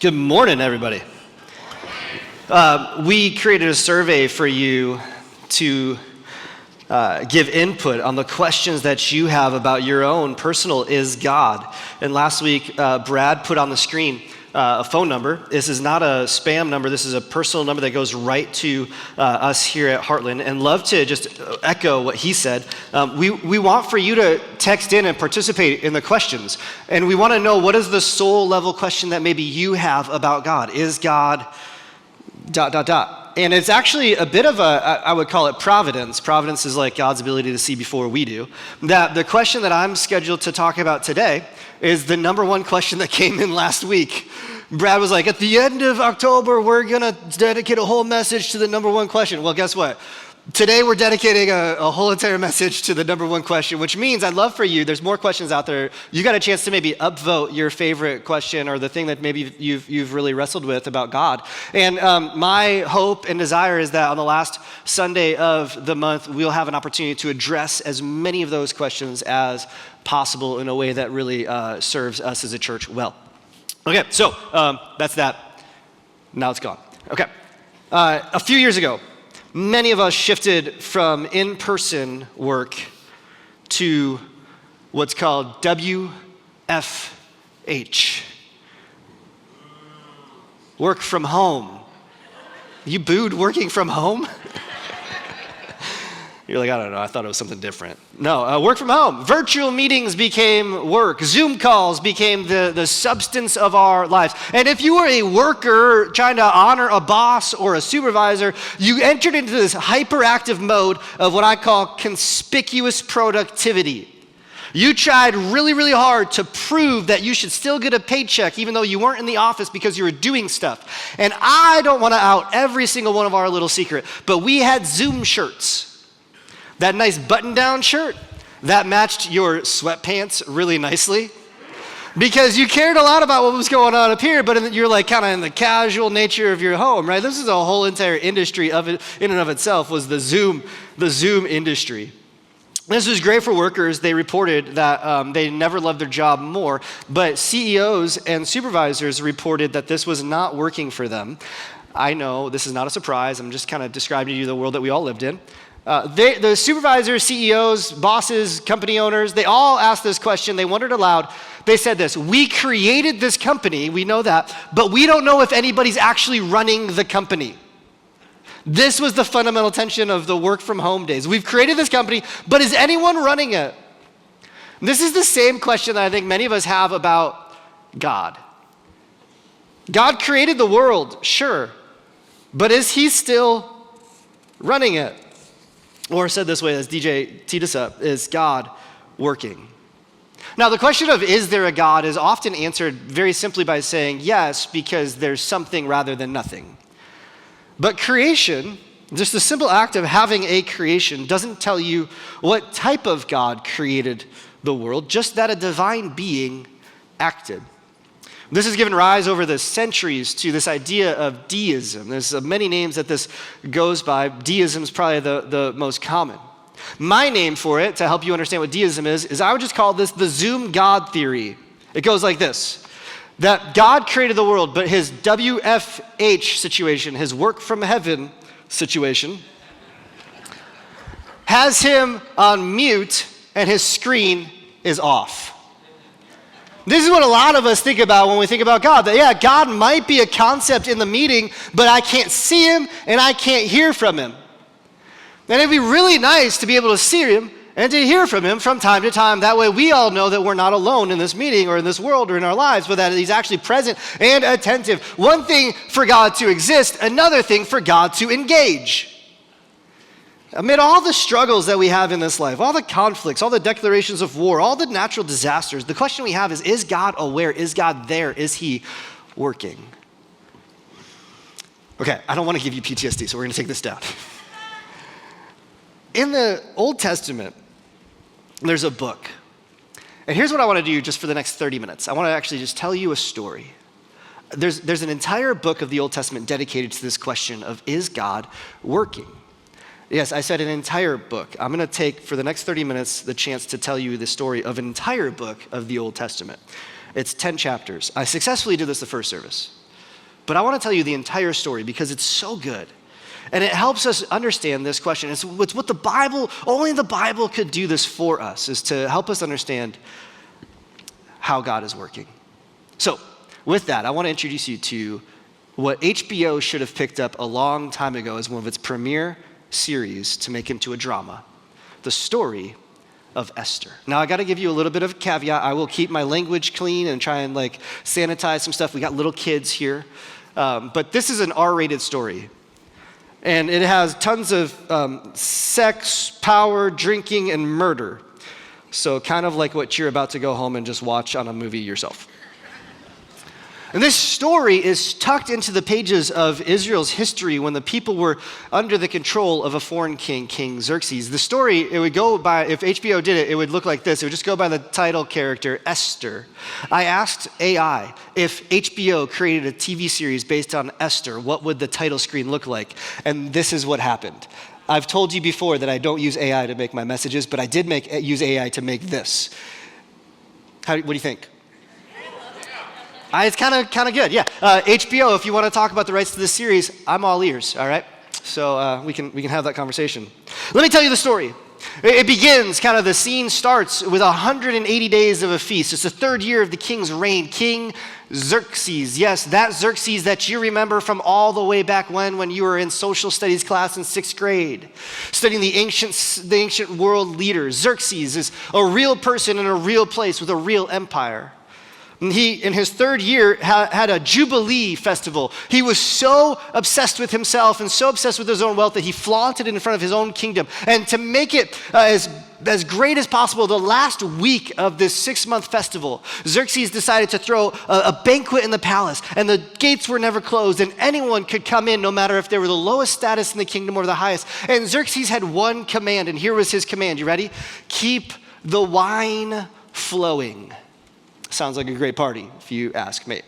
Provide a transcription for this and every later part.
Good morning, everybody. We created a survey for you to give input on the questions that you have about your own personal is God. And last week, Brad put on the screen a phone number. This is not a spam number. This is a personal number that goes right to us here at Heartland. And love to just echo what he said. We want for you to text in and participate in the questions. And we want to know, what is the soul level question that maybe you have about God? Is God ... And it's actually a bit of I would call it providence. Providence is like God's ability to see before we do. That the question that I'm scheduled to talk about today is the number one question that came in last week. Brad was like, at the end of October, we're going to dedicate a whole message to the number one question. Well, guess what? Today, we're dedicating a whole entire message to the number one question, which means I'd love for you, there's more questions out there. You got a chance to maybe upvote your favorite question or the thing that maybe you've really wrestled with about God. And my hope and desire is that on the last Sunday of the month, we'll have an opportunity to address as many of those questions as possible in a way that really serves us as a church well. Okay, so that's that. Now it's gone. Okay, a few years ago, many of us shifted from in-person work to what's called WFH. Work from home. You booed working from home? You're like, I don't know, I thought it was something different. No, work from home. Virtual meetings became work. Zoom calls became the substance of our lives. And if you were a worker trying to honor a boss or a supervisor, you entered into this hyperactive mode of what I call conspicuous productivity. You tried really, really hard to prove that you should still get a paycheck even though you weren't in the office because you were doing stuff. And I don't want to out every single one of our little secret, but we had Zoom shirts. That nice button-down shirt that matched your sweatpants really nicely because you cared a lot about what was going on up here, but you're like kind of in the casual nature of your home, right? This is a whole entire industry of it in and of itself was the Zoom industry. This was great for workers. They reported that they never loved their job more, but CEOs and supervisors reported that this was not working for them. I know this is not a surprise. I'm just kind of describing to you the world that we all lived in. The supervisors, CEOs, bosses, company owners, they all asked this question. They wondered aloud. They said this: we created this company, we know that, but we don't know if anybody's actually running the company. This was the fundamental tension of the work from home days. We've created this company, but is anyone running it? This is the same question that I think many of us have about God. God created the world, sure, but is he still running it? Or said this way, as DJ teed us up, is God working? Now, the question of is there a God is often answered very simply by saying yes, because there's something rather than nothing. But creation, just the simple act of having a creation, doesn't tell you what type of God created the world, just that a divine being acted. This has given rise over the centuries to this idea of deism. There's many names that this goes by. Deism is probably the most common. My name for it, to help you understand what deism is I would just call this the Zoom God theory. It goes like this: that God created the world, but his WFH situation, his work from heaven situation, has him on mute and his screen is off. This is what a lot of us think about when we think about God. That, yeah, God might be a concept in the meeting, but I can't see him and I can't hear from him. And it'd be really nice to be able to see him and to hear from him from time to time. That way we all know that we're not alone in this meeting or in this world or in our lives, but that he's actually present and attentive. One thing for God to exist, another thing for God to engage. Amid all the struggles that we have in this life, all the conflicts, all the declarations of war, all the natural disasters, the question we have is God aware? Is God there? Is he working? Okay, I don't want to give you PTSD, so we're going to take this down. In the Old Testament, there's a book. And here's what I want to do just for the next 30 minutes. I want to actually just tell you a story. There's an entire book of the Old Testament dedicated to this question of, is God working? Yes, I said an entire book. I'm going to take, for the next 30 minutes, the chance to tell you the story of an entire book of the Old Testament. It's 10 chapters. I successfully did this the first service. But I want to tell you the entire story because it's so good. And it helps us understand this question. It's what the Bible, only the Bible could do this for us, is to help us understand how God is working. So with that, I want to introduce you to what HBO should have picked up a long time ago as one of its premiere series to make into a drama, the story of Esther. Now, I got to give you a little bit of a caveat. I will keep my language clean and try and sanitize some stuff. We got little kids here. But this is an R-rated story. And it has tons of sex, power, drinking, and murder. So kind of like what you're about to go home and just watch on a movie yourself. And this story is tucked into the pages of Israel's history when the people were under the control of a foreign king, King Xerxes. The story, it would go by, if HBO did it, it would look like this. It would just go by the title character, Esther. I asked AI if HBO created a TV series based on Esther, what would the title screen look like? And this is what happened. I've told you before that I don't use AI to make my messages, but I did use AI to make this. What do you think? It's kind of good, yeah. HBO, if you want to talk about the rights to this series, I'm all ears, all right? So we can have that conversation. Let me tell you the story. It begins, the scene starts with 180 days of a feast. It's the third year of the king's reign, King Xerxes. Yes, that Xerxes that you remember from all the way back when you were in social studies class in 6th grade, studying the ancient world leaders. Xerxes is a real person in a real place with a real empire. And he, in his third year, had a Jubilee festival. He was so obsessed with himself and so obsessed with his own wealth that he flaunted it in front of his own kingdom. And to make it as great as possible, the last week of this 6-month festival, Xerxes decided to throw a banquet in the palace. And the gates were never closed, and anyone could come in, no matter if they were the lowest status in the kingdom or the highest. And Xerxes had one command, and here was his command. You ready? Keep the wine flowing. Sounds like a great party, if you ask me.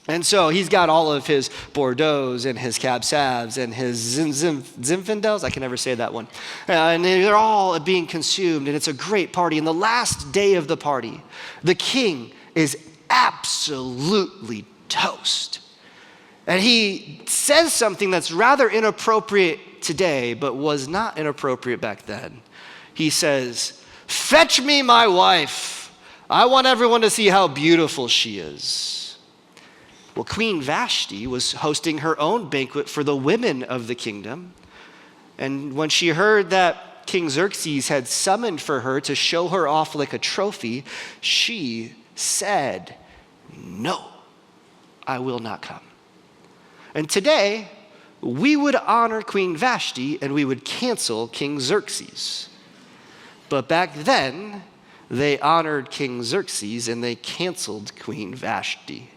And so he's got all of his Bordeaux's and his Cab Savs and his Zinfandels. I can never say that one. And they're all being consumed, and it's a great party. And the last day of the party, the king is absolutely toast. And he says something that's rather inappropriate today, but was not inappropriate back then. He says, "Fetch me my wife. I want everyone to see how beautiful she is." Well, Queen Vashti was hosting her own banquet for the women of the kingdom. And when she heard that King Xerxes had summoned for her to show her off like a trophy, she said, "No, I will not come." And today, we would honor Queen Vashti and we would cancel King Xerxes. But back then, they honored King Xerxes and they canceled Queen Vashti.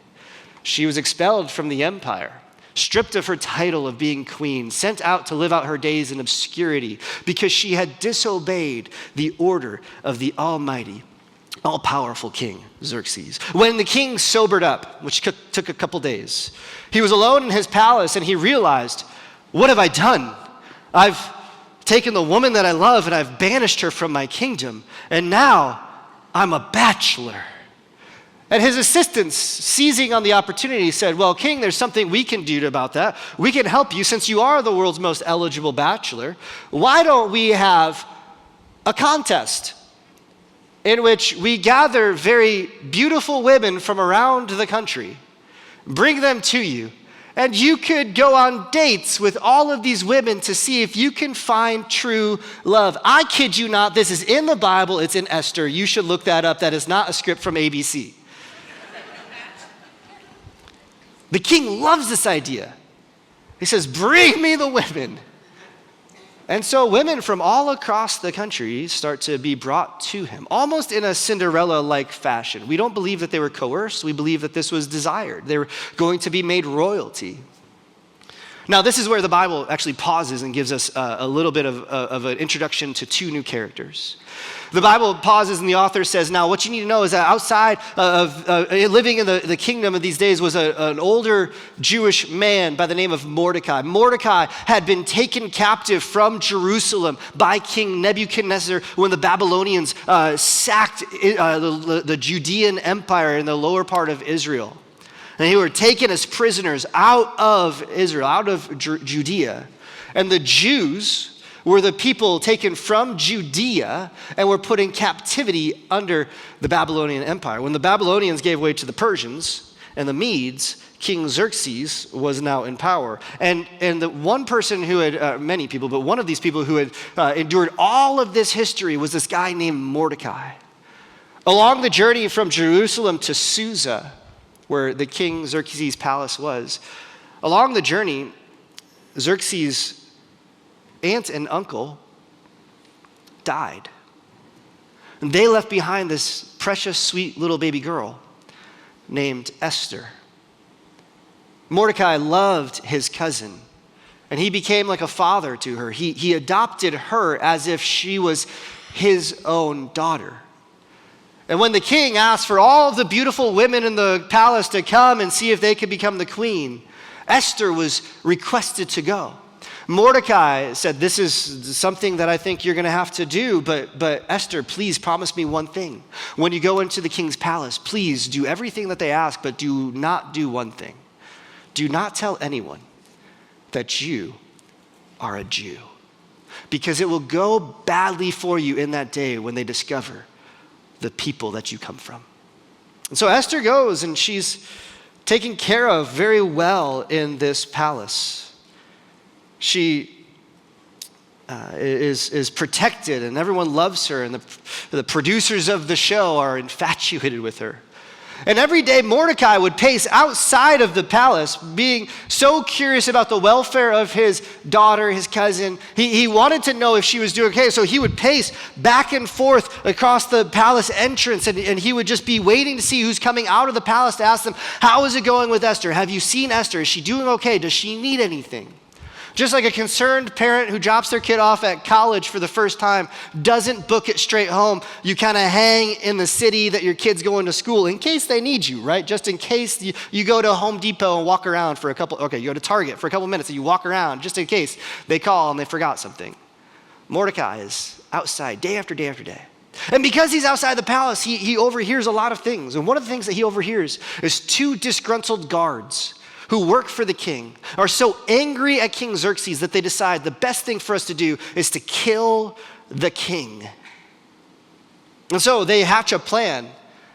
She was expelled from the empire, stripped of her title of being queen, sent out to live out her days in obscurity because she had disobeyed the order of the almighty, all-powerful King Xerxes. When the king sobered up, which took a couple days, he was alone in his palace and he realized, what have I done? I've taken the woman that I love and I've banished her from my kingdom, and now I'm a bachelor. And his assistants, seizing on the opportunity, said, "Well, king, there's something we can do about that. We can help you since you are the world's most eligible bachelor. Why don't we have a contest in which we gather very beautiful women from around the country, bring them to you, and you could go on dates with all of these women to see if you can find true love." I kid you not, this is in the Bible, it's in Esther. You should look that up. That is not a script from ABC. The king loves this idea. He says, "Bring me the women." And so women from all across the country start to be brought to him, almost in a Cinderella-like fashion. We don't believe that they were coerced. We believe that this was desired. They were going to be made royalty. Now, this is where the Bible actually pauses and gives us a little bit of an introduction to two new characters. The Bible pauses and the author says, now what you need to know is that outside of living in the kingdom of these days was an older Jewish man by the name of Mordecai. Mordecai had been taken captive from Jerusalem by King Nebuchadnezzar when the Babylonians sacked the Judean empire in the lower part of Israel. and who were taken as prisoners out of Israel, out of Judea. And the Jews were the people taken from Judea and were put in captivity under the Babylonian Empire. When the Babylonians gave way to the Persians and the Medes, King Xerxes was now in power. And the one person who had, many people, but one of these people who had endured all of this history was this guy named Mordecai. Along the journey from Jerusalem to Susa, where the King Xerxes' palace was, along the journey, Xerxes' aunt and uncle died. And they left behind this precious, sweet little baby girl named Esther. Mordecai loved his cousin, and he became like a father to her. He adopted her as if she was his own daughter. And when the king asked for all of the beautiful women in the palace to come and see if they could become the queen, Esther was requested to go. Mordecai said, this is something that I think you're going to have to do, but Esther, please promise me one thing. When you go into the king's palace, please do everything that they ask, but do not do one thing. Do not tell anyone that you are a Jew, because it will go badly for you in that day when they discover the people that you come from. And so Esther goes, and she's taken care of very well in this palace. She is protected, and everyone loves her, and the producers of the show are infatuated with her. And every day Mordecai would pace outside of the palace, being so curious about the welfare of his daughter, his cousin. He wanted to know if she was doing okay, so he would pace back and forth across the palace entrance, and he would just be waiting to see who's coming out of the palace to ask them, how is it going with Esther? Have you seen Esther? Is she doing okay? Does she need anything? Just like a concerned parent who drops their kid off at college for the first time doesn't book it straight home. You kind of hang in the city that your kid's going to school in case they need you, right? Just in case you go to Home Depot and walk around for you go to Target for a couple minutes and you walk around just in case they call and they forgot something. Mordecai is outside day after day after day. And because he's outside the palace, he overhears a lot of things. And one of the things that he overhears is two disgruntled guards who work for the king are so angry at King Xerxes that they decide the best thing for us to do is to kill the king. And so they hatch a plan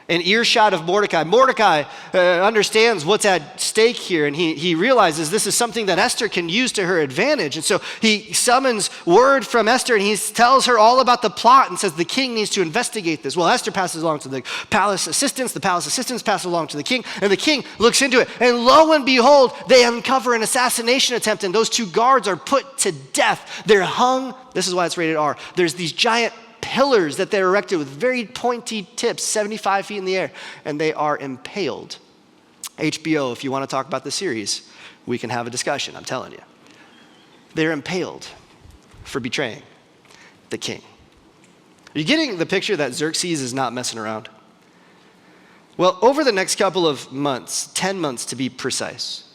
in earshot of Mordecai. Mordecai understands what's at stake here, and he realizes this is something that Esther can use to her advantage. And so he summons word from Esther, and he tells her all about the plot and says the king needs to investigate this. Well, Esther passes along to the palace assistants pass along to the king, and the king looks into it. And lo and behold, they uncover an assassination attempt, and those two guards are put to death. They're hung, this is why it's rated R. There's these giant pillars that they're erected with very pointy tips, 75 feet in the air, and they are impaled. HBO, if you want to talk about the series, we can have a discussion, I'm telling you. They're impaled for betraying the king. Are you getting the picture that Xerxes is not messing around? Well, over the next couple of months, 10 months to be precise,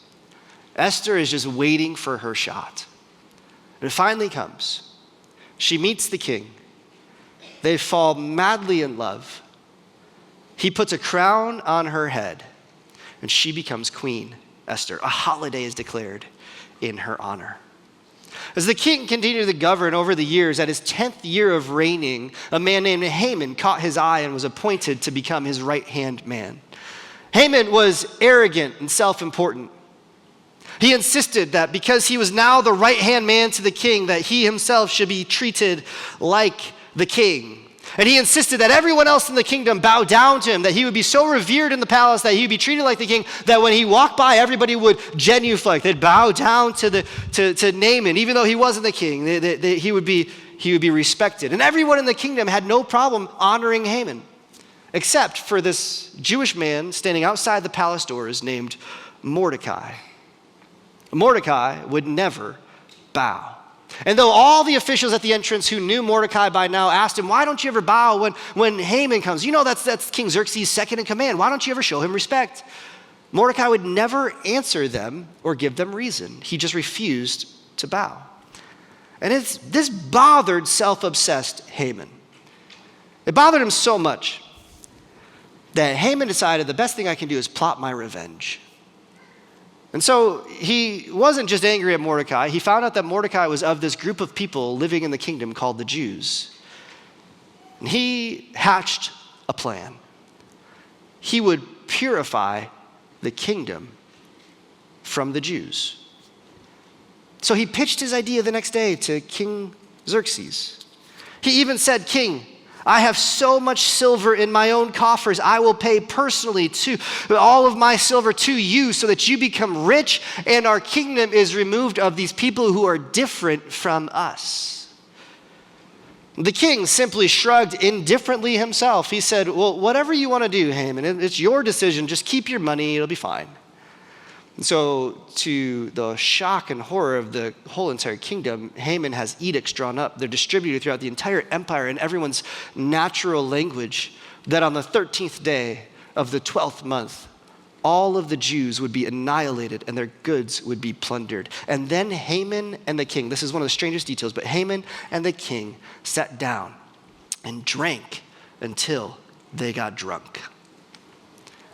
Esther is just waiting for her shot. And it finally comes. She meets the king. They fall madly in love. He puts a crown on her head, and she becomes Queen Esther. A holiday is declared in her honor. As the king continued to govern over the years, at his 10th year of reigning, a man named Haman caught his eye and was appointed to become his right-hand man. Haman was arrogant and self-important. He insisted that because he was now the right-hand man to the king, that he himself should be treated like the king. And he insisted that everyone else in the kingdom bow down to him, that he would be so revered in the palace that he would be treated like the king, that when he walked by, everybody would genuflect. They'd bow down to Naaman, even though he wasn't the king. He would be respected. And everyone in the kingdom had no problem honoring Haman, except for this Jewish man standing outside the palace doors named Mordecai. Mordecai would never bow. And though all the officials at the entrance who knew Mordecai by now asked him, why don't you ever bow when Haman comes? You know that's King Xerxes' second in command. Why don't you ever show him respect? Mordecai would never answer them or give them reason. He just refused to bow. And this bothered self-obsessed Haman. It bothered him so much that Haman decided the best thing I can do is plot my revenge. And so he wasn't just angry at Mordecai. He found out that Mordecai was of this group of people living in the kingdom called the Jews. And he hatched a plan. He would purify the kingdom from the Jews. So he pitched his idea the next day to King Xerxes. He even said, "King, I have so much silver in my own coffers. I will pay personally to all of my silver to you so that you become rich and our kingdom is removed of these people who are different from us." The king simply shrugged indifferently himself. He said, "Well, whatever you want to do, Haman, it's your decision. Just keep your money. It'll be fine." And so, to the shock and horror of the whole entire kingdom, Haman has edicts drawn up. They're distributed throughout the entire empire in everyone's natural language, that on the 13th day of the 12th month, all of the Jews would be annihilated and their goods would be plundered. And then Haman and the king, this is one of the strangest details, but Haman and the king sat down and drank until they got drunk.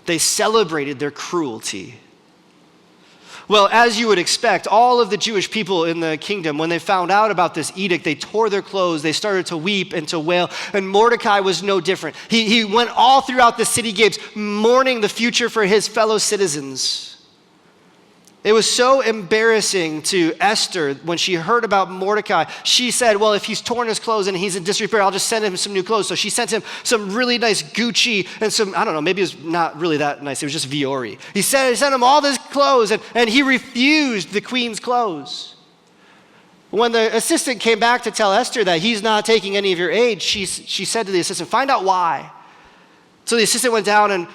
They celebrated their cruelty. Well, as you would expect, all of the Jewish people in the kingdom, when they found out about this edict, they tore their clothes, they started to weep and to wail, and Mordecai was no different. He went all throughout the city gates, mourning the future for his fellow citizens. It was so embarrassing to Esther when she heard about Mordecai. She said, well, if he's torn his clothes and he's in disrepair, I'll just send him some new clothes. So she sent him some really nice Gucci and some, I don't know, maybe it was not really that nice. It was just Viore. He sent him all his clothes and he refused the queen's clothes. When the assistant came back to tell Esther that he's not taking any of your aid, she said to the assistant, find out why. So the assistant went down and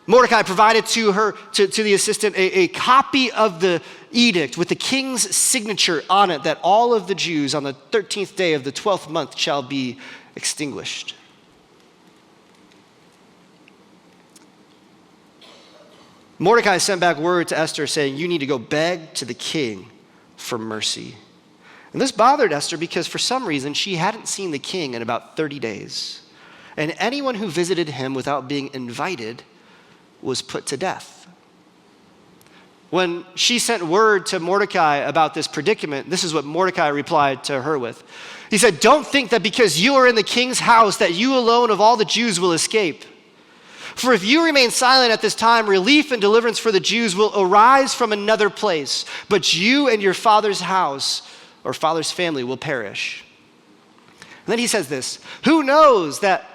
Mordecai provided to the assistant a copy of the edict with the king's signature on it that all of the Jews on the 13th day of the 12th month shall be extinguished. Mordecai sent back word to Esther saying, you need to go beg to the king for mercy. And this bothered Esther because for some reason she hadn't seen the king in about 30 days. And anyone who visited him without being invited was put to death. When she sent word to Mordecai about this predicament, this is what Mordecai replied to her with. He said, don't think that because you are in the king's house that you alone of all the Jews will escape. For if you remain silent at this time, relief and deliverance for the Jews will arise from another place, but you and your father's house or father's family will perish. And then he says this, who knows that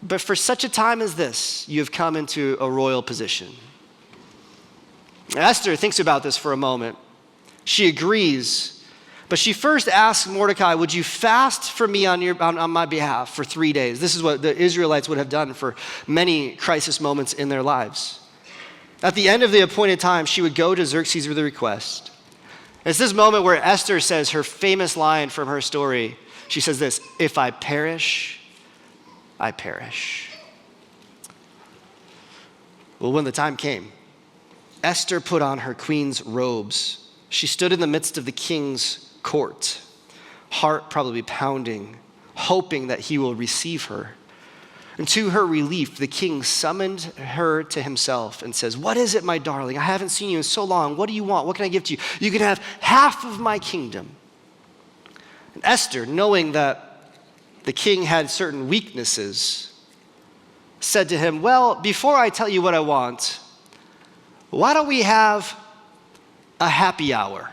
but for such a time as this, you have come into a royal position. Esther thinks about this for a moment. She agrees, but she first asks Mordecai, would you fast for me on my behalf for 3 days? This is what the Israelites would have done for many crisis moments in their lives. At the end of the appointed time, she would go to Xerxes with a request. It's this moment where Esther says her famous line from her story. She says this, if I perish, I perish. Well, when the time came, Esther put on her queen's robes. She stood in the midst of the king's court, heart probably pounding, hoping that he will receive her. And to her relief, the king summoned her to himself and says, what is it, my darling? I haven't seen you in so long. What do you want? What can I give to you? You can have half of my kingdom. And Esther, knowing that the king had certain weaknesses, said to him, well, before I tell you what I want, why don't we have a happy hour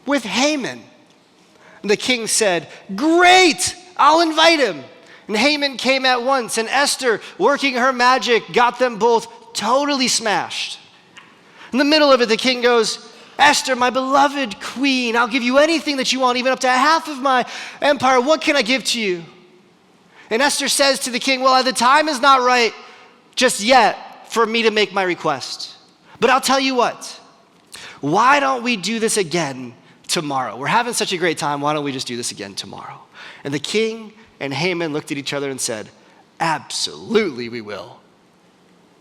with Haman? And the king said, great, I'll invite him. And Haman came at once, and Esther, working her magic, got them both totally smashed. In the middle of it, the king goes, Esther, my beloved queen, I'll give you anything that you want, even up to half of my empire. What can I give to you? And Esther says to the king, well, the time is not right just yet for me to make my request. But I'll tell you what, why don't we do this again tomorrow? We're having such a great time. Why don't we just do this again tomorrow? And the king and Haman looked at each other and said, absolutely we will.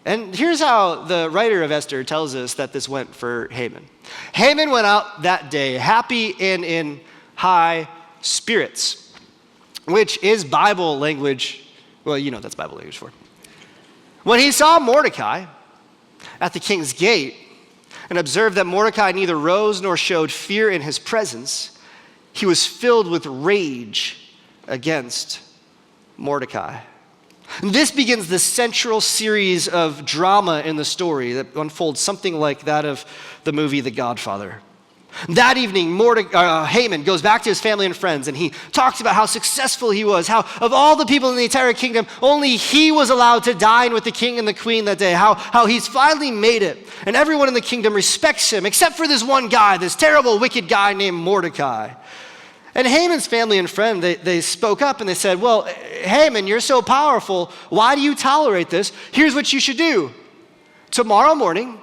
And here's how the writer of Esther tells us that this went for Haman. Haman went out that day happy and in high spirits, which is Bible language. Well, you know that's Bible language for. When he saw Mordecai at the king's gate, and observed that Mordecai neither rose nor showed fear in his presence, he was filled with rage against Mordecai. And this begins the central series of drama in the story that unfolds something like that of the movie The Godfather. That evening, Haman goes back to his family and friends, and he talks about how successful he was, how of all the people in the entire kingdom, only he was allowed to dine with the king and the queen that day, how he's finally made it. And everyone in the kingdom respects him, except for this one guy, this terrible, wicked guy named Mordecai. And Haman's family and friend, they spoke up and they said, well, Haman, you're so powerful. Why do you tolerate this? Here's what you should do. Tomorrow morning,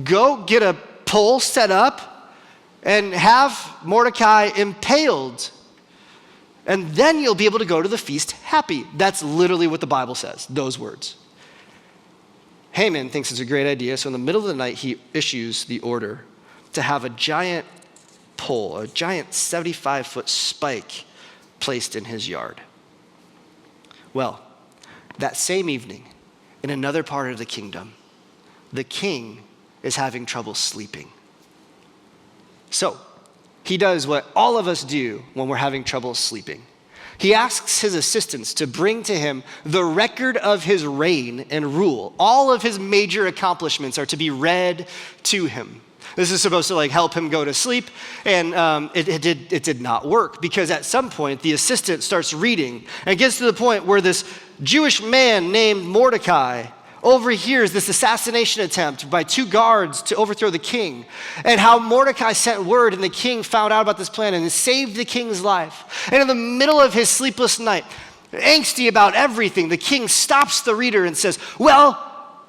go get a pole set up and have Mordecai impaled. And then you'll be able to go to the feast happy. That's literally what the Bible says, those words. Haman thinks it's a great idea, so in the middle of the night, he issues the order to have a giant pole, a giant 75-foot spike placed in his yard. Well, that same evening, in another part of the kingdom, the king is having trouble sleeping. So, he does what all of us do when we're having trouble sleeping. He asks his assistants to bring to him the record of his reign and rule. All of his major accomplishments are to be read to him. This is supposed to help him go to sleep, and it did not work, because at some point the assistant starts reading and gets to the point where this Jewish man named Mordecai overhears this assassination attempt by 2 guards to overthrow the king, and how Mordecai sent word and the king found out about this plan and saved the king's life. And in the middle of his sleepless night, angsty about everything, the king stops the reader and says, well,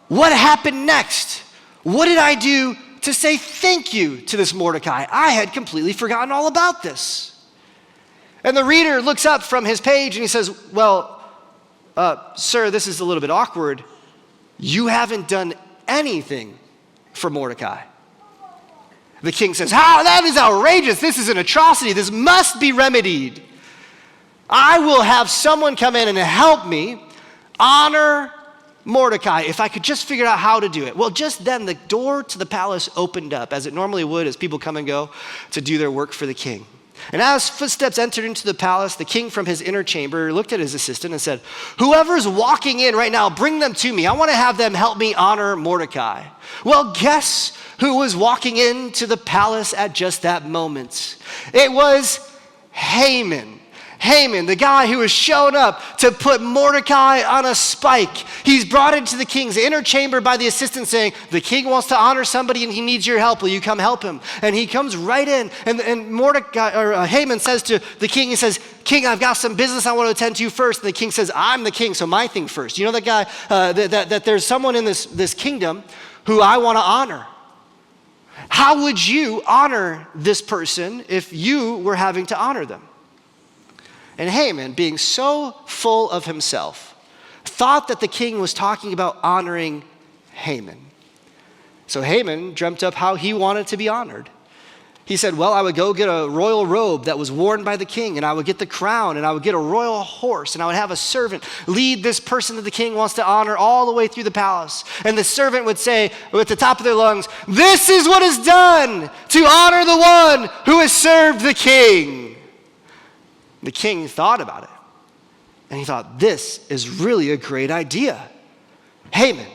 what happened next? What did I do to say thank you to this Mordecai? I had completely forgotten all about this. And the reader looks up from his page and he says, well, sir, this is a little bit awkward. You haven't done anything for Mordecai. The king says, that is outrageous. This is an atrocity. This must be remedied. I will have someone come in and help me honor Mordecai if I could just figure out how to do it. Well, just then the door to the palace opened up, as it normally would, as people come and go to do their work for the king. And as footsteps entered into the palace, the king from his inner chamber looked at his assistant and said, whoever's walking in right now, bring them to me. I want to have them help me honor Mordecai. Well, guess who was walking into the palace at just that moment? It was Haman. Haman, the guy who has shown up to put Mordecai on a spike. He's brought into the king's inner chamber by the assistant saying, the king wants to honor somebody and he needs your help. Will you come help him? And he comes right in, and Mordecai, or Haman says to the king, he says, King, I've got some business I want to attend to first. And the king says, I'm the king, so my thing first. You know that guy, that there's someone in this kingdom who I want to honor. How would you honor this person if you were having to honor them? And Haman, being so full of himself, thought that the king was talking about honoring Haman. So Haman dreamt up how he wanted to be honored. He said, well, I would go get a royal robe that was worn by the king, and I would get the crown, and I would get a royal horse, and I would have a servant lead this person that the king wants to honor all the way through the palace. And the servant would say at the top of their lungs, this is what is done to honor the one who has served the king. The king thought about it, and he thought, this is really a great idea. Haman,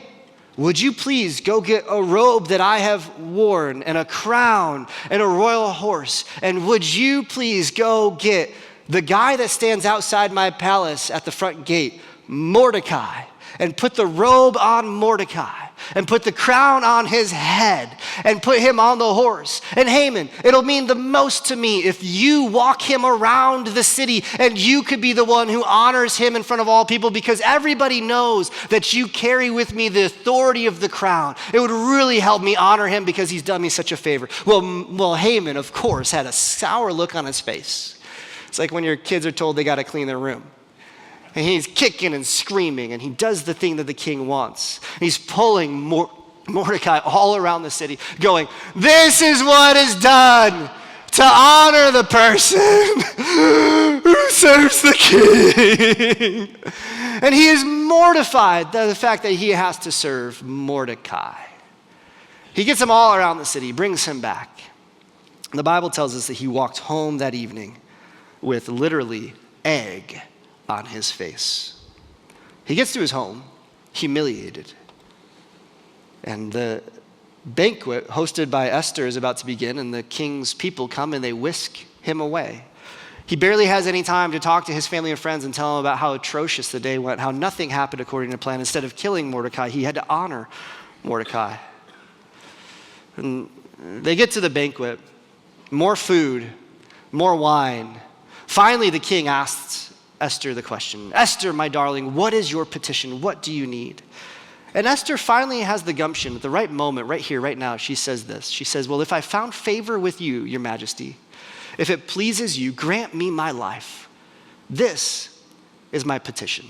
would you please go get a robe that I have worn, and a crown, and a royal horse, and would you please go get the guy that stands outside my palace at the front gate, Mordecai, and put the robe on Mordecai, and put the crown on his head, and put him on the horse. And Haman, it'll mean the most to me if you walk him around the city, and you could be the one who honors him in front of all people, because everybody knows that you carry with me the authority of the crown. It would really help me honor him because he's done me such a favor. Well, Haman, of course, had a sour look on his face. It's like when your kids are told they got to clean their room. And he's kicking and screaming, and he does the thing that the king wants. He's pulling Mordecai all around the city, going, this is what is done to honor the person who serves the king. And he is mortified by the fact that he has to serve Mordecai. He gets them all around the city, brings him back. And the Bible tells us that he walked home that evening with literally egg on his face. He gets to his home, humiliated. And the banquet hosted by Esther is about to begin, and the king's people come and they whisk him away. He barely has any time to talk to his family and friends and tell them about how atrocious the day went, how nothing happened according to plan. Instead of killing Mordecai, he had to honor Mordecai. And they get to the banquet, more food, more wine. Finally, the king asks Esther the question, Esther, my darling, what is your petition? What do you need? And Esther finally has the gumption at the right moment, right here, right now. She says this. She says, well, if I found favor with you, your majesty, if it pleases you, grant me my life. This is my petition.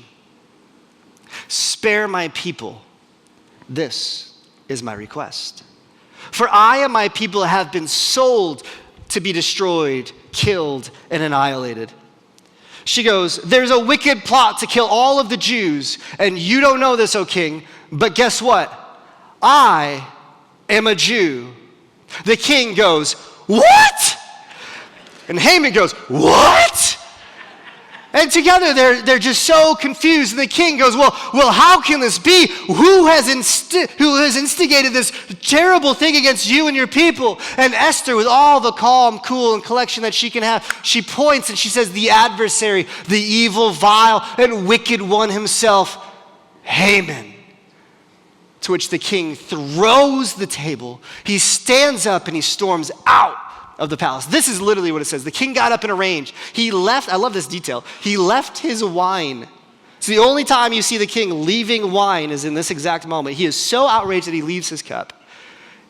Spare my people. This is my request. For I and my people have been sold to be destroyed, killed, and annihilated. She goes, there's a wicked plot to kill all of the Jews, and you don't know this, O king, but guess what? I am a Jew. The king goes, what? And Haman goes, what? And together they're just so confused. And the king goes, well, how can this be? Who has instigated this terrible thing against you and your people? And Esther, with all the calm, cool, and collection that she can have, she points and she says, the adversary, the evil, vile, and wicked one himself, Haman. To which the king throws the table. He stands up and he storms out of the palace. This is literally what it says. The king got up and arranged. He left, I love this detail, he left his wine. It's the only time you see the king leaving wine is in this exact moment. He is so outraged that he leaves his cup.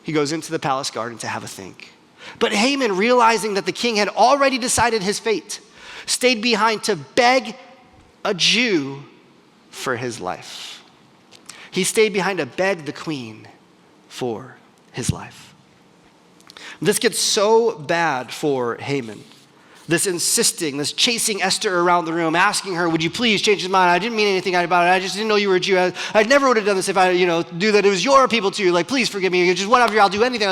He goes into the palace garden to have a think. But Haman, realizing that the king had already decided his fate, stayed behind to beg a Jew for his life. He stayed behind to beg the queen for his life. This gets so bad for Haman. This insisting, this chasing Esther around the room, asking her, would you please change his mind? I didn't mean anything about it. I just didn't know you were a Jew. I never would have done this if I, knew that it was your people too. Like, please forgive me. Just whatever, I'll do anything.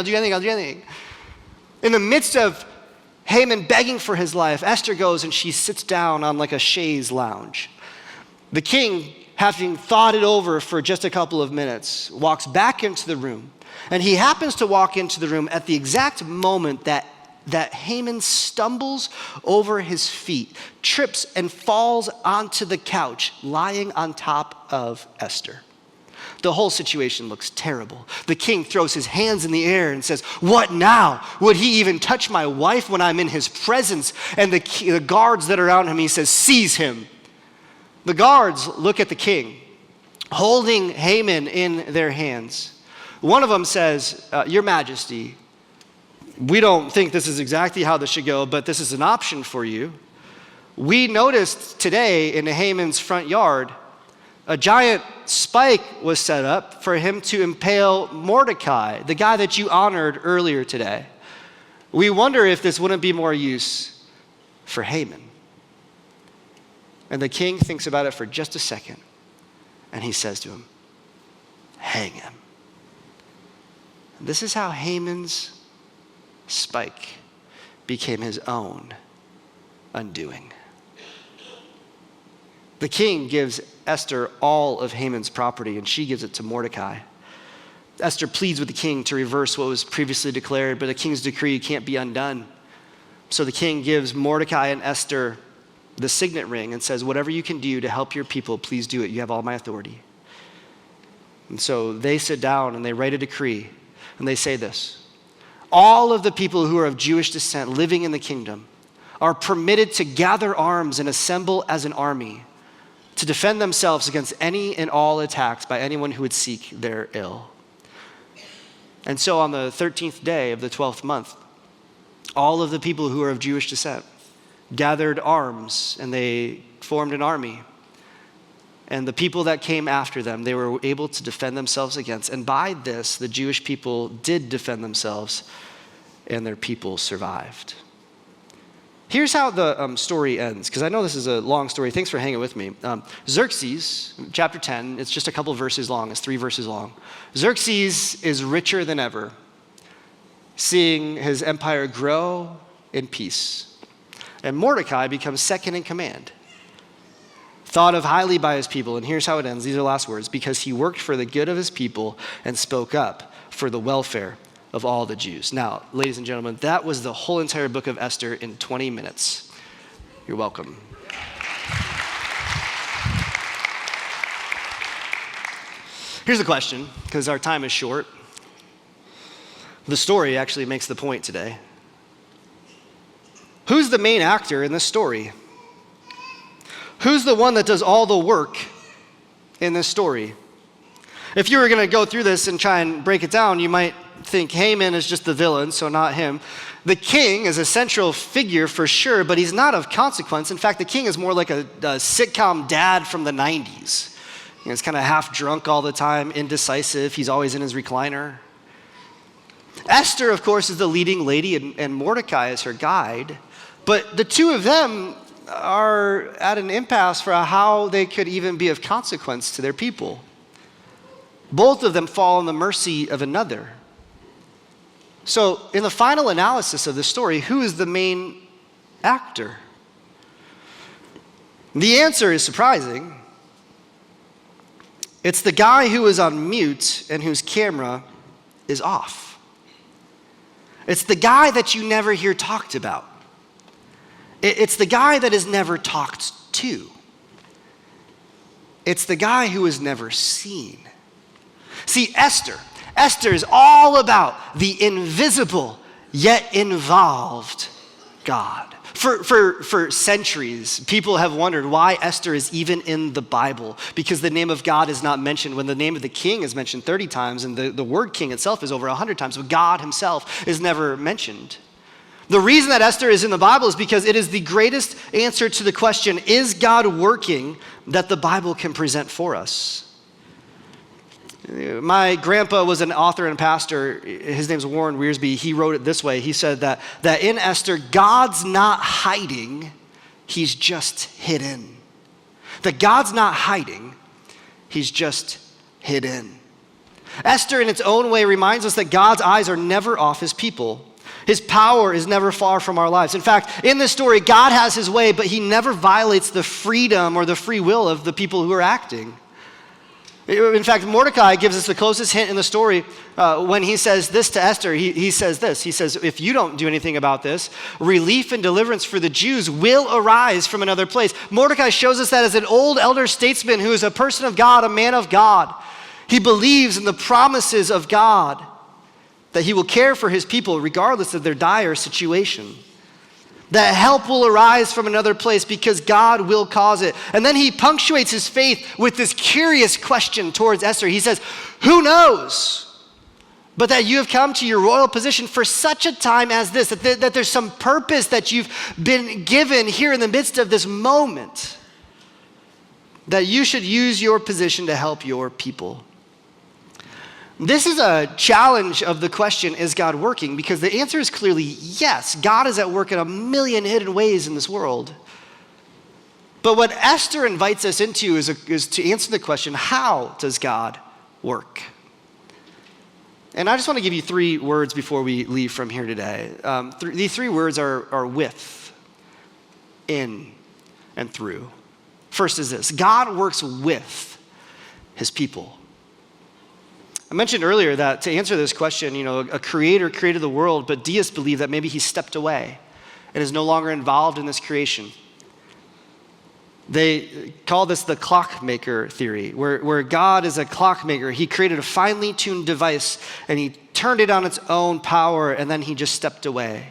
In the midst of Haman begging for his life, Esther goes and she sits down on like a chaise lounge. The king, having thought it over for just a couple of minutes, walks back into the room. And he happens to walk into the room at the exact moment that Haman stumbles over his feet, trips and falls onto the couch, lying on top of Esther. The whole situation looks terrible. The king throws his hands in the air and says, what now? Would he even touch my wife when I'm in his presence? And the guards that are around him, he says, seize him. The guards look at the king, holding Haman in their hands. One of them says, Your Majesty, we don't think this is exactly how this should go, but this is an option for you. We noticed today in Haman's front yard, a giant spike was set up for him to impale Mordecai, the guy that you honored earlier today. We wonder if this wouldn't be more use for Haman. And the king thinks about it for just a second, and he says to him, hang him. This is how Haman's spike became his own undoing. The king gives Esther all of Haman's property, and she gives it to Mordecai. Esther pleads with the king to reverse what was previously declared, but the king's decree can't be undone. So the king gives Mordecai and Esther the signet ring and says, whatever you can do to help your people, please do it. You have all my authority. And so they sit down and they write a decree, and they say this: all of the people who are of Jewish descent living in the kingdom are permitted to gather arms and assemble as an army to defend themselves against any and all attacks by anyone who would seek their ill. And so on the 13th day of the 12th month, all of the people who are of Jewish descent gathered arms and they formed an army. And the people that came after them, they were able to defend themselves against. And by this, the Jewish people did defend themselves, and their people survived. Here's how the story ends, because I know this is a long story. Thanks for hanging with me. Xerxes, chapter 10, it's just a couple verses long. It's 3 verses long. Xerxes is richer than ever, seeing his empire grow in peace. And Mordecai becomes second in command, thought of highly by his people. And here's how it ends. These are the last words. Because he worked for the good of his people and spoke up for the welfare of all the Jews. Now, ladies and gentlemen, that was the whole entire book of Esther in 20 minutes. You're welcome. Here's the question, because our time is short. The story actually makes the point today. Who's the main actor in this story? Who's the one that does all the work in this story? If you were going to go through this and try and break it down, you might think Haman is just the villain, so not him. The king is a central figure for sure, but he's not of consequence. In fact, the king is more like a sitcom dad from the 90s. He's kind of half drunk all the time, indecisive. He's always in his recliner. Esther, of course, is the leading lady, and Mordecai is her guide. But the two of them are at an impasse for how they could even be of consequence to their people. Both of them fall in the mercy of another. So in the final analysis of the story, who is the main actor? The answer is surprising. It's the guy who is on mute and whose camera is off. It's the guy that you never hear talked about. It's the guy that is never talked to. It's the guy who is never seen. See, Esther is all about the invisible yet involved God. For centuries, people have wondered why Esther is even in the Bible, because the name of God is not mentioned when the name of the king is mentioned 30 times, and the word king itself is over 100 times, but God himself is never mentioned. The reason that Esther is in the Bible is because it is the greatest answer to the question, is God working, that the Bible can present for us. My grandpa was an author and pastor. His name's Warren Wiersbe. He wrote it this way. He said that in Esther, God's not hiding, he's just hidden. That God's not hiding, he's just hidden. Esther, in its own way, reminds us that God's eyes are never off his people. His power is never far from our lives. In fact, in this story, God has his way, but he never violates the freedom or the free will of the people who are acting. In fact, Mordecai gives us the closest hint in the story when he says this to Esther. He says this. He says, if you don't do anything about this, relief and deliverance for the Jews will arise from another place. Mordecai shows us that as an old elder statesman who is a person of God, a man of God. He believes in the promises of God, that he will care for his people regardless of their dire situation. That help will arise from another place because God will cause it. And then he punctuates his faith with this curious question towards Esther. He says, who knows, but that you have come to your royal position for such a time as this, that there's some purpose that you've been given here in the midst of this moment, that you should use your position to help your people. This is a challenge of the question, is God working? Because the answer is clearly yes. God is at work in a million hidden ways in this world. But what Esther invites us into is to answer the question, how does God work? And I just want to give you 3 words before we leave from here today. These 3 words are with, in, and through. First is this: God works with his people. I mentioned earlier that to answer this question, a creator created the world, but deists believe that maybe he stepped away and is no longer involved in this creation. They call this the clockmaker theory, where God is a clockmaker. He created a finely tuned device and he turned it on its own power, and then he just stepped away.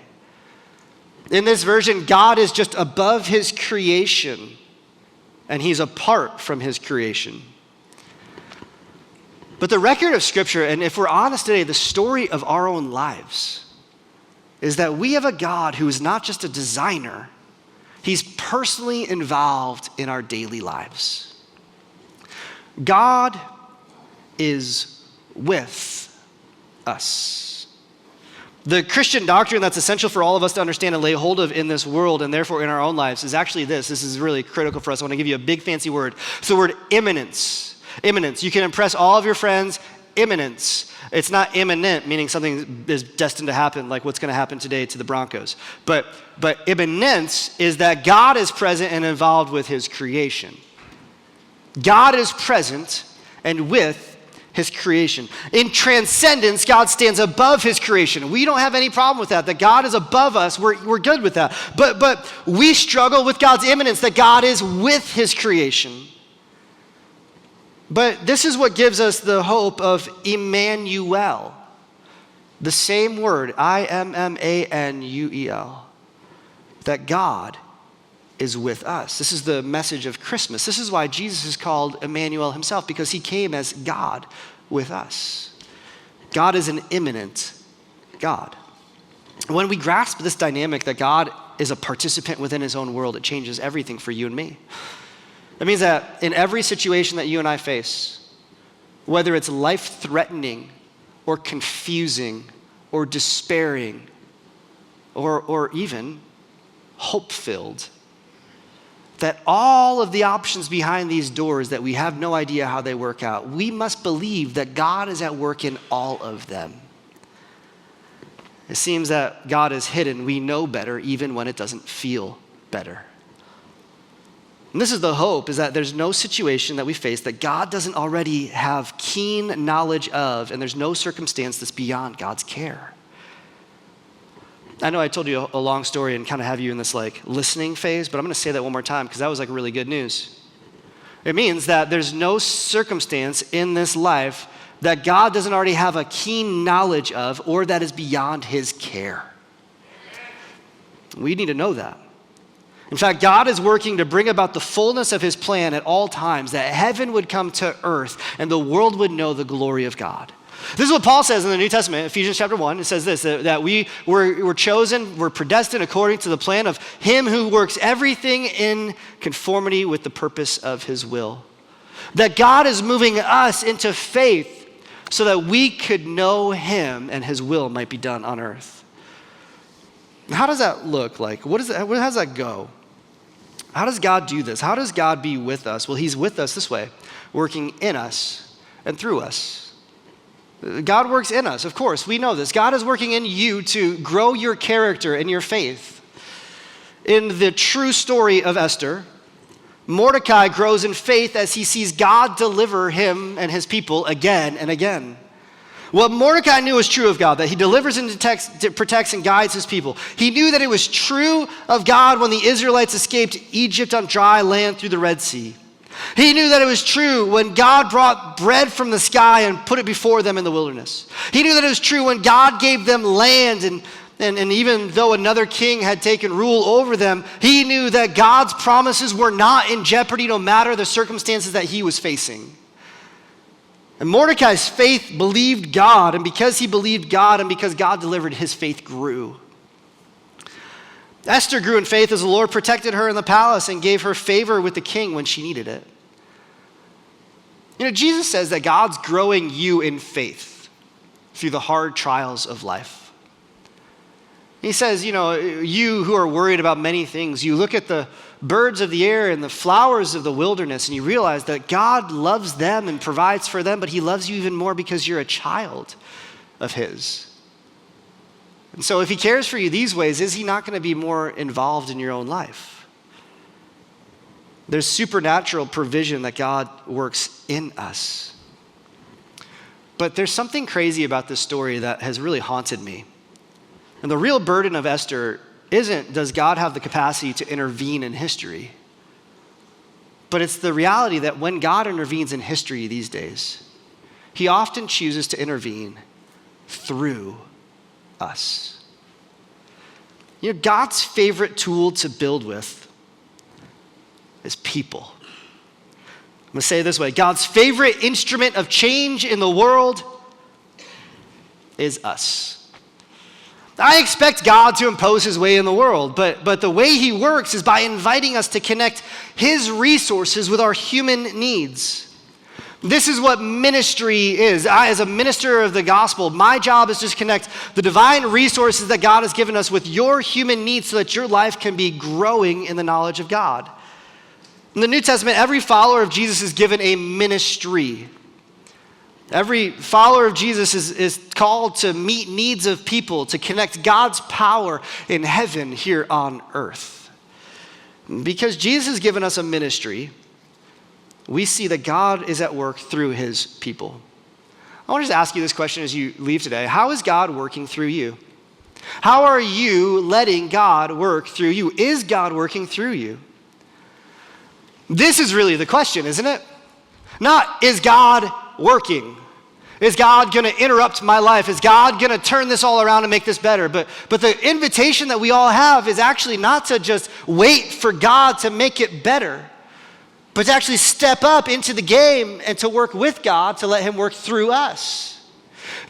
In this version, God is just above his creation and he's apart from his creation. But the record of Scripture, and if we're honest today, the story of our own lives, is that we have a God who is not just a designer, he's personally involved in our daily lives. God is with us. The Christian doctrine that's essential for all of us to understand and lay hold of in this world and therefore in our own lives is actually this. This is really critical for us. I want to give you a big fancy word. It's the word imminence. Imminence. You can impress all of your friends. Imminence. It's not imminent, meaning something is destined to happen, like what's going to happen today to the Broncos. But imminence is that God is present and involved with his creation. God is present and with his creation. In transcendence, God stands above his creation. We don't have any problem with that God is above us. We're good with that. But we struggle with God's immanence, that God is with his creation. But this is what gives us the hope of Emmanuel. The same word, Immanuel, that God is with us. This is the message of Christmas. This is why Jesus is called Emmanuel himself, because he came as God with us. God is an immanent God. When we grasp this dynamic that God is a participant within his own world, it changes everything for you and me. That means that in every situation that you and I face, whether it's life-threatening or confusing or despairing or even hope-filled, that all of the options behind these doors that we have no idea how they work out, we must believe that God is at work in all of them. It seems that God is hidden. We know better even when it doesn't feel better. And this is the hope, is that there's no situation that we face that God doesn't already have keen knowledge of, and there's no circumstance that's beyond God's care. I know I told you a long story and kind of have you in this like listening phase, but I'm going to say that one more time because that was like really good news. It means that there's no circumstance in this life that God doesn't already have a keen knowledge of or that is beyond his care. We need to know that. In fact, God is working to bring about the fullness of his plan at all times, that heaven would come to earth and the world would know the glory of God. This is what Paul says in the New Testament, Ephesians chapter 1. It says this, that we were chosen, we're predestined according to the plan of him who works everything in conformity with the purpose of his will. That God is moving us into faith so that we could know him and his will might be done on earth. How does that look like? How does that go? How does God do this? How does God be with us? Well, he's with us this way, working in us and through us. God works in us, of course, we know this. God is working in you to grow your character and your faith. In the true story of Esther, Mordecai grows in faith as he sees God deliver him and his people again and again. What Mordecai knew was true of God, that he delivers and protects and guides his people. He knew that it was true of God when the Israelites escaped Egypt on dry land through the Red Sea. He knew that it was true when God brought bread from the sky and put it before them in the wilderness. He knew that it was true when God gave them land and even though another king had taken rule over them, he knew that God's promises were not in jeopardy no matter the circumstances that he was facing. And Mordecai's faith believed God, and because he believed God and because God delivered, his faith grew. Esther grew in faith as the Lord protected her in the palace and gave her favor with the king when she needed it. You know, Jesus says that God's growing you in faith through the hard trials of life. He says, you know, you who are worried about many things, you look at the birds of the air and the flowers of the wilderness and you realize that God loves them and provides for them, but he loves you even more because you're a child of his. And so if he cares for you these ways, is he not going to be more involved in your own life? There's supernatural provision that God works in us. But there's something crazy about this story that has really haunted me. And the real burden of Esther isn't, does God have the capacity to intervene in history? But it's the reality that when God intervenes in history these days, he often chooses to intervene through us. You know, God's favorite tool to build with is people. I'm going to say it this way. God's favorite instrument of change in the world is us. I expect God to impose his way in the world, but the way he works is by inviting us to connect his resources with our human needs. This is what ministry is. I, as a minister of the gospel, my job is to connect the divine resources that God has given us with your human needs so that your life can be growing in the knowledge of God. In the New Testament, every follower of Jesus is given a ministry. Every follower of Jesus is called to meet needs of people, to connect God's power in heaven here on earth. Because Jesus has given us a ministry, we see that God is at work through his people. I want to just ask you this question as you leave today. How is God working through you? How are you letting God work through you? Is God working through you? This is really the question, isn't it? Not, is God working? Is God going to interrupt my life? Is God going to turn this all around and make this better? But the invitation that we all have is actually not to just wait for God to make it better, but to actually step up into the game and to work with God to let him work through us.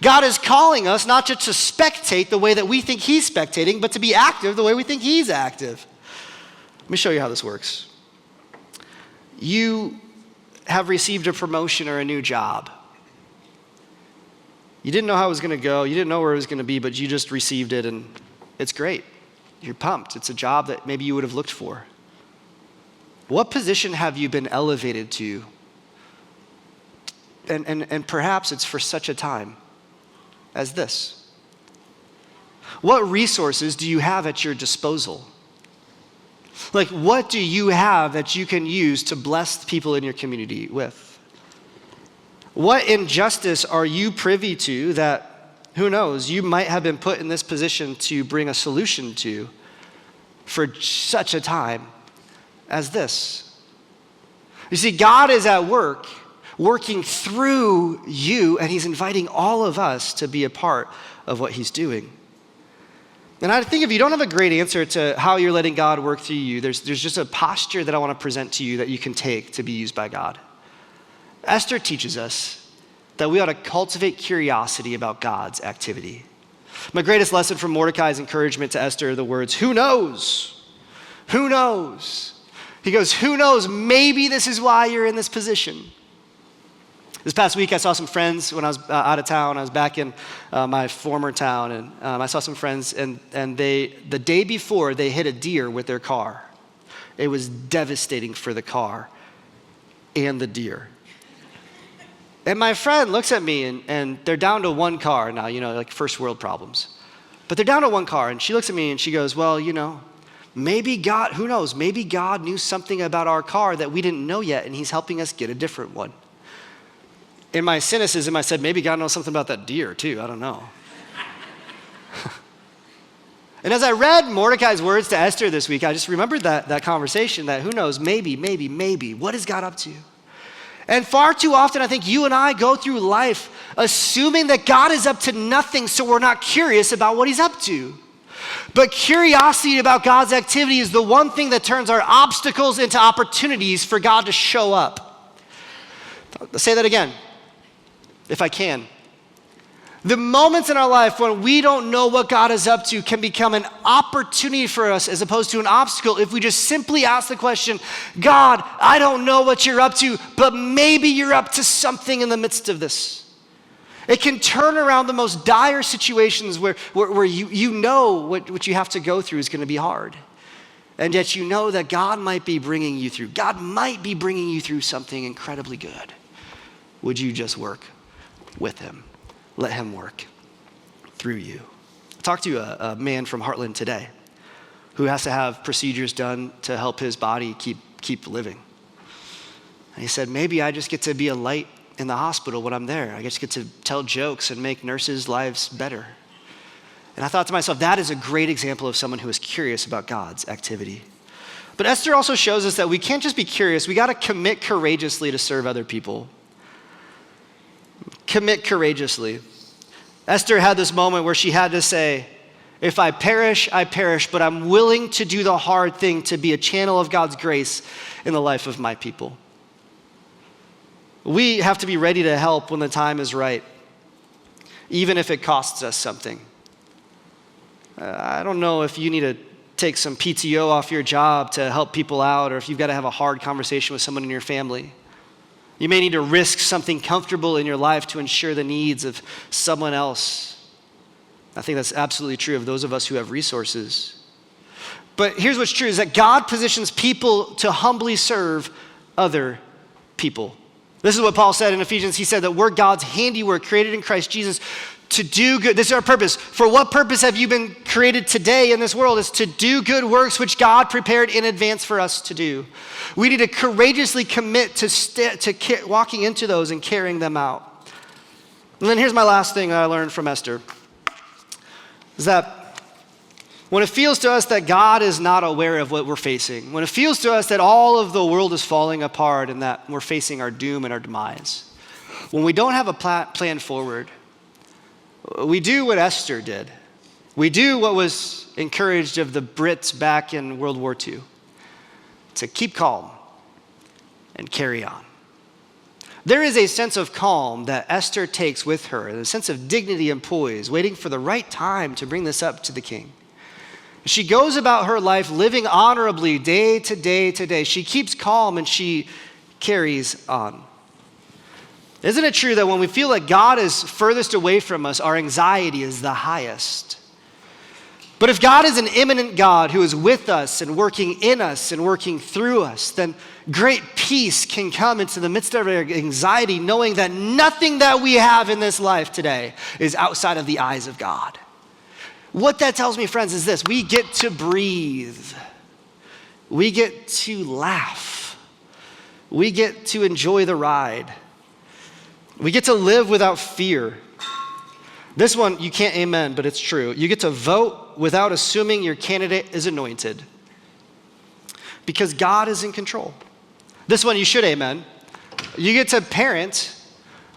God is calling us not just to spectate the way that we think he's spectating, but to be active the way we think he's active. Let me show you how this works. You have received a promotion or a new job. You didn't know how it was going to go. You didn't know where it was going to be, but you just received it, and it's great. You're pumped. It's a job that maybe you would have looked for. What position have you been elevated to? And perhaps it's for such a time as this. What resources do you have at your disposal? Like, what do you have that you can use to bless the people in your community with? What injustice are you privy to that, who knows, you might have been put in this position to bring a solution to for such a time as this? You see, God is at work, working through you, and he's inviting all of us to be a part of what he's doing. And I think if you don't have a great answer to how you're letting God work through you, there's just a posture that I want to present to you that you can take to be used by God. Esther teaches us that we ought to cultivate curiosity about God's activity. My greatest lesson from Mordecai's encouragement to Esther are the words, "Who knows? Who knows?" He goes, "Who knows? Maybe this is why you're in this position." This past week, I saw some friends when I was out of town. I was back in my former town, and I saw some friends, and the day before, they hit a deer with their car. It was devastating for the car and the deer. And my friend looks at me, and they're down to one car now, like first world problems. But they're down to one car, and she looks at me, and she goes, "Well, maybe God, who knows, maybe God knew something about our car that we didn't know yet, and he's helping us get a different one." In my cynicism, I said, maybe God knows something about that deer too, I don't know. And as I read Mordecai's words to Esther this week, I just remembered that conversation, that who knows, maybe, what is God up to? And far too often, I think you and I go through life assuming that God is up to nothing, so we're not curious about what he's up to. But curiosity about God's activity is the one thing that turns our obstacles into opportunities for God to show up. I'll say that again, if I can. The moments in our life when we don't know what God is up to can become an opportunity for us as opposed to an obstacle if we just simply ask the question, "God, I don't know what you're up to, but maybe you're up to something in the midst of this." It can turn around the most dire situations where you know what you have to go through is going to be hard. And yet you know that God might be bringing you through. God might be bringing you through something incredibly good. Would you just work with him? Let him work through you. I talked to a man from Heartland today who has to have procedures done to help his body keep living. And he said, maybe I just get to be a light in the hospital when I'm there. I just get to tell jokes and make nurses' lives better. And I thought to myself, that is a great example of someone who is curious about God's activity. But Esther also shows us that we can't just be curious, we got to commit courageously to serve other people. Commit courageously. Esther had this moment where she had to say, if I perish, I perish, but I'm willing to do the hard thing to be a channel of God's grace in the life of my people. We have to be ready to help when the time is right, even if it costs us something. I don't know if you need to take some PTO off your job to help people out, or if you've got to have a hard conversation with someone in your family. You may need to risk something comfortable in your life to ensure the needs of someone else. I think that's absolutely true of those of us who have resources. But here's what's true, is that God positions people to humbly serve other people. This is what Paul said in Ephesians. He said that we're God's handiwork, created in Christ Jesus to do good. This is our purpose. For what purpose have you been created today in this world? Is to do good works which God prepared in advance for us to do. We need to courageously commit to walking into those and carrying them out. And then here's my last thing that I learned from Esther, is that when it feels to us that God is not aware of what we're facing, when it feels to us that all of the world is falling apart and that we're facing our doom and our demise, when we don't have a plan forward, we do what Esther did. We do what was encouraged of the Brits back in World War II, to keep calm and carry on. There is a sense of calm that Esther takes with her, a sense of dignity and poise, waiting for the right time to bring this up to the king. She goes about her life living honorably day to day to day. She keeps calm and she carries on. Isn't it true that when we feel like God is furthest away from us, our anxiety is the highest? But if God is an immanent God who is with us and working in us and working through us, then great peace can come into the midst of our anxiety, knowing that nothing that we have in this life today is outside of the eyes of God. What that tells me, friends, is this: we get to breathe. We get to laugh. We get to enjoy the ride. We get to live without fear. This one, you can't amen, but it's true. You get to vote without assuming your candidate is anointed, because God is in control. This one, you should amen. You get to parent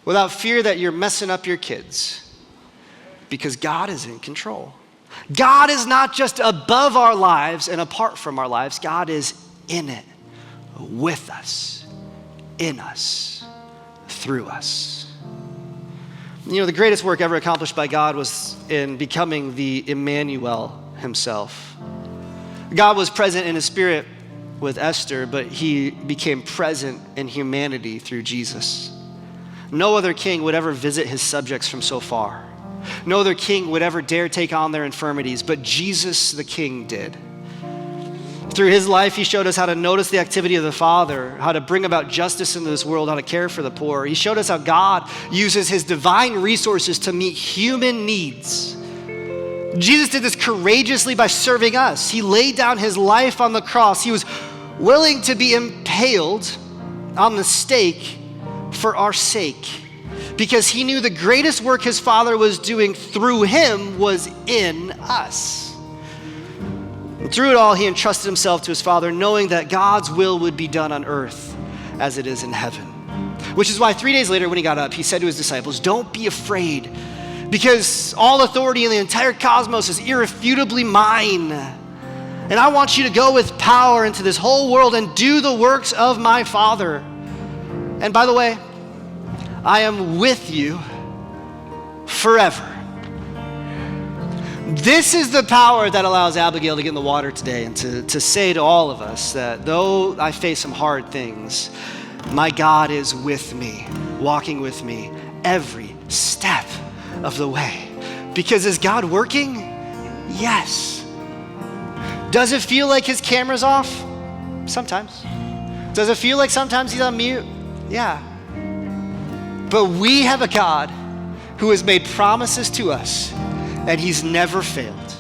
without fear that you're messing up your kids, because God is in control. God is not just above our lives and apart from our lives. God is in it, with us, in us, through us. You know, the greatest work ever accomplished by God was in becoming the Emmanuel himself. God was present in his spirit with Esther, but he became present in humanity through Jesus. No other king would ever visit his subjects from so far. No other king would ever dare take on their infirmities, but Jesus the King did. Through his life, he showed us how to notice the activity of the Father, how to bring about justice into this world, how to care for the poor. He showed us how God uses his divine resources to meet human needs. Jesus did this courageously by serving us. He laid down his life on the cross. He was willing to be impaled on the stake for our sake, because he knew the greatest work his Father was doing through him was in us. And through it all, he entrusted himself to his Father, knowing that God's will would be done on earth as it is in heaven. Which is why 3 days later when he got up, he said to his disciples, "Don't be afraid, because all authority in the entire cosmos is irrefutably mine. And I want you to go with power into this whole world and do the works of my Father. And by the way, I am with you forever." This is the power that allows Abigail to get in the water today and to say to all of us that though I face some hard things, my God is with me, walking with me every step of the way. Because is God working? Yes. Does it feel like his camera's off? Sometimes. Does it feel like sometimes he's on mute? Yeah. But we have a God who has made promises to us, and he's never failed.